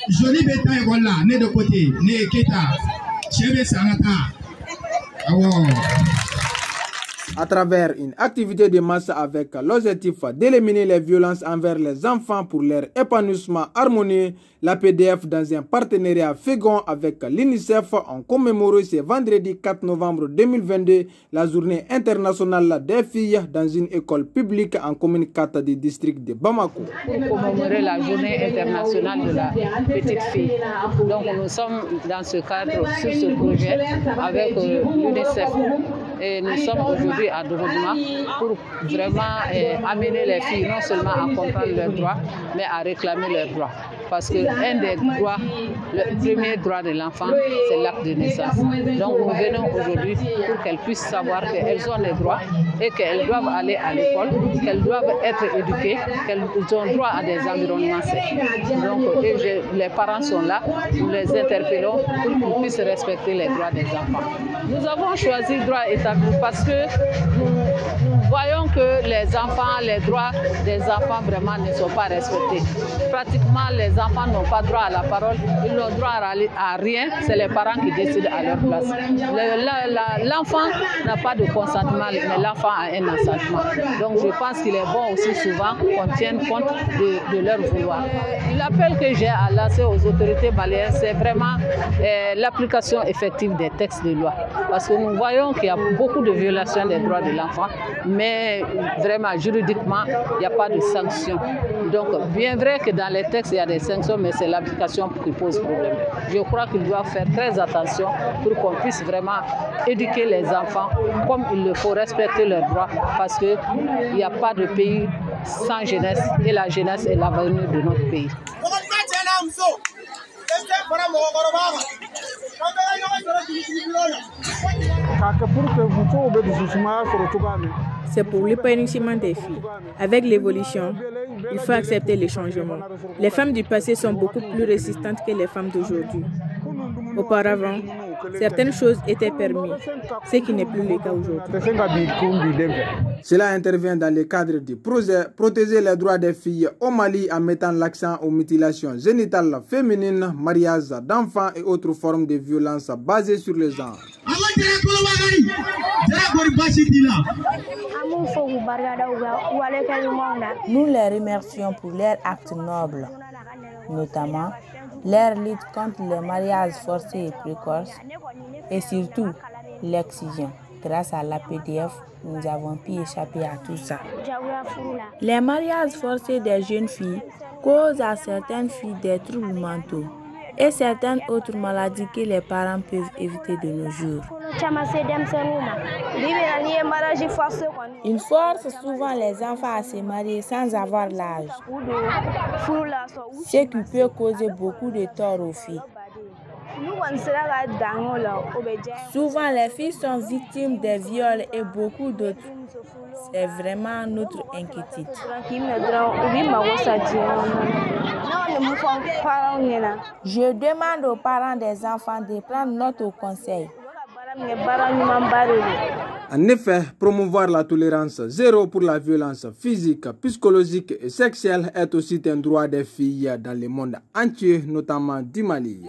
Joli bétail, voilà, né de côté, né Keta, Chebe Sanata. À travers une activité de masse avec l'objectif d'éliminer les violences envers les enfants pour leur épanouissement harmonieux, la PDF, dans un partenariat fécond avec l'UNICEF, ont commémoré ce vendredi 4 novembre 2022 la journée internationale des filles dans une école publique en commune 4 du district de Bamako. Pour commémorer la journée internationale de la petite fille. Donc nous sommes dans ce cadre, sur ce projet, avec l'UNICEF. Et nous sommes aujourd'hui à Doroduma pour vraiment amener les filles non seulement à comprendre leurs droits, mais à réclamer leurs droits. Parce que un des droits, le premier droit de l'enfant, c'est l'acte de naissance. Donc nous venons aujourd'hui pour qu'elles puissent savoir qu'elles ont des droits et qu'elles doivent aller à l'école, qu'elles doivent être éduquées, qu'elles ont droit à des environnements sains. Donc les parents sont là, nous les interpellons pour qu'ils puissent respecter les droits des enfants. Nous avons choisi droit établi parce que nous voyons que les enfants, les droits des enfants vraiment ne sont pas respectés. Pratiquement, les enfants n'ont pas droit à la parole, ils n'ont droit à rien, c'est les parents qui décident à leur place. L'enfant n'a pas de consentement, mais l'enfant a un consentement. Donc je pense qu'il est bon aussi souvent qu'on tienne compte de leur vouloir. L'appel que j'ai à lancer aux autorités maliennes, c'est vraiment l'application effective des textes de loi. Parce que nous voyons qu'il y a beaucoup de violations des droits de l'enfant, mais vraiment juridiquement, il n'y a pas de sanctions. Donc bien vrai que dans les textes, il y a des sanctions, mais c'est l'application qui pose problème. Je crois qu'ils doivent faire très attention pour qu'on puisse vraiment éduquer les enfants comme il le faut, respecter leurs droits, parce qu'il n'y a pas de pays sans jeunesse, et la jeunesse est l'avenir de notre pays. C'est pour l'épanouissement des filles. Avec l'évolution, il faut accepter les changements. Les femmes du passé sont beaucoup plus résistantes que les femmes d'aujourd'hui. Auparavant, certaines choses étaient permises, ce qui n'est plus le cas aujourd'hui. Cela intervient dans le cadre du projet Protéger les droits des filles au Mali en mettant l'accent aux mutilations génitales féminines, mariages d'enfants et autres formes de violence basées sur le genre. Nous les remercions pour leur acte noble, notamment leur lutte contre le mariage forcé et précoce et surtout l'excision. Grâce à l'APDF, nous avons pu échapper à tout ça. Les mariages forcés des jeunes filles causent à certaines filles des troubles mentaux et certaines autres maladies que les parents peuvent éviter de nos jours. Ils forcent souvent les enfants à se marier sans avoir l'âge, ce qui peut causer beaucoup de tort aux filles. Souvent, les filles sont victimes des viols et beaucoup d'autres. C'est vraiment notre inquiétude. Je demande aux parents des enfants de prendre notre conseil. En effet, promouvoir la tolérance zéro pour la violence physique, psychologique et sexuelle est aussi un droit des filles dans le monde entier, notamment du Mali.